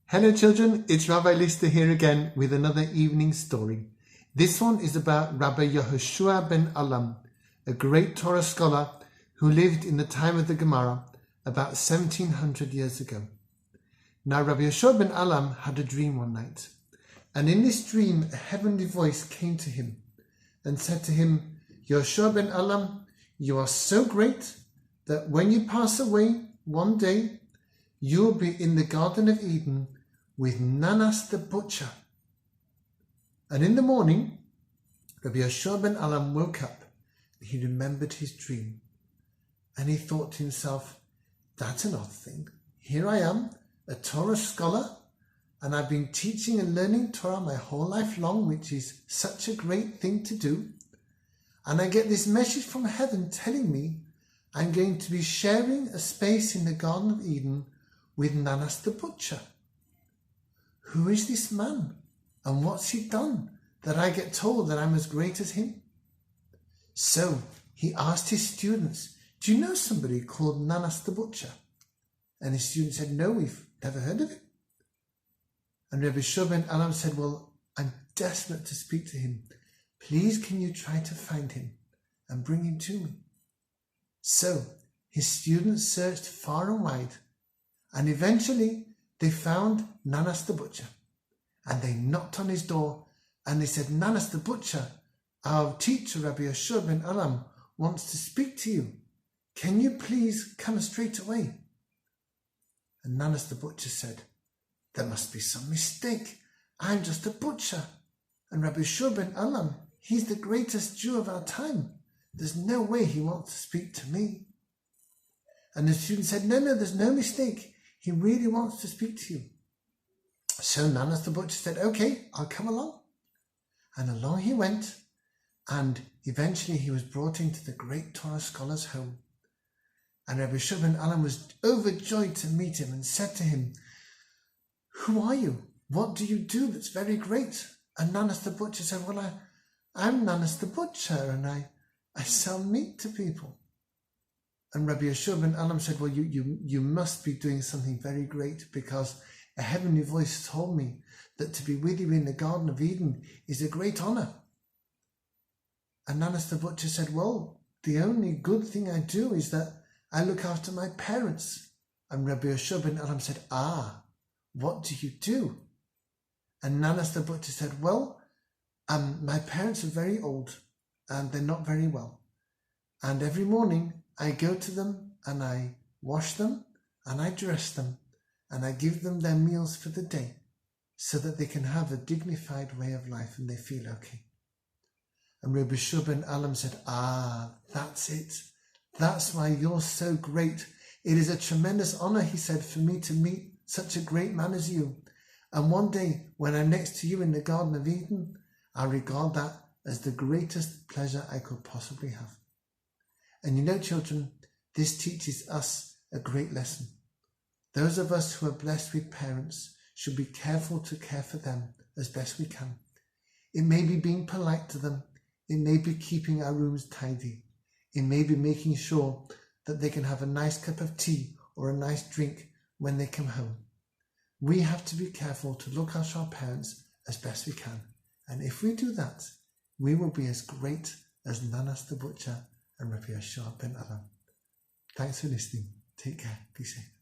Hello children, it's Rabbi Lister here again with another evening story. This one is about Rabbi Yehoshua ben Alam, a great Torah scholar who lived in the time of the Gemara about 1700 years ago. Now Rabbi Yehoshua ben Alam had a dream one night, and in this dream a heavenly voice came to him and said to him, Yehoshua ben Alam, you are so great that when you pass away one day, you will be in the Garden of Eden with Nanas the butcher. And in the morning, Rabbi Yehoshua ben Alam woke up and he remembered his dream. And he thought to himself, that's an odd thing. Here I am, a Torah scholar, and I've been teaching and learning Torah my whole life long, which is such a great thing to do. And I get this message from heaven telling me I'm going to be sharing a space in the Garden of Eden with Nanas the butcher. Who is this man? And what's he done that I get told that I'm as great as him? So he asked his students, do you know somebody called Nanas the butcher? And his students said, no, we've never heard of him. And Rabbi Yehoshua ben Alam said, well, I'm desperate to speak to him. Please can you try to find him and bring him to me? So his students searched far and wide, and eventually they found Nanas the butcher, and they knocked on his door and they said, Nanas the butcher, our teacher Rabbi Yehoshua ben Alam wants to speak to you. Can you please come straight away? And Nanas the butcher said, there must be some mistake. I'm just a butcher. And Rabbi Yehoshua ben Alam, he's the greatest Jew of our time. There's no way he wants to speak to me. And the student said, no, there's no mistake. He really wants to speak to you. So Nanas the butcher said, okay, I'll come along. And along he went, and eventually he was brought into the great Torah scholar's home. And Rabbi Yehoshua ben Alam was overjoyed to meet him and said to him, who are you? What do you do that's very great? And Nanas the butcher said, well, I'm Nanas the butcher, and I sell meat to people. And Rabbi Yehoshua ben Alam said, well, you must be doing something very great, because a heavenly voice told me that to be with you in the Garden of Eden is a great honor. And Nanas the butcher said, well, the only good thing I do is that I look after my parents. And Rabbi Yehoshua ben Alam said, what do you do? And Nanas the butcher said, well, my parents are very old and they're not very well. And every morning I go to them and I wash them and I dress them and I give them their meals for the day so that they can have a dignified way of life and they feel okay. And Rabbi Yehoshua ben Alam said, that's it. That's why you're so great. It is a tremendous honor, he said, for me to meet such a great man as you. And one day when I'm next to you in the Garden of Eden, I'll regard that as the greatest pleasure I could possibly have. And you know, children, this teaches us a great lesson. Those of us who are blessed with parents should be careful to care for them as best we can. It may be being polite to them. It may be keeping our rooms tidy. It may be making sure that they can have a nice cup of tea or a nice drink when they come home. We have to be careful to look after our parents as best we can. And if we do that, we will be as great as Nanas the butcher and Rabbi Yehoshua ben Alam. Thanks for listening. Take care. Be safe.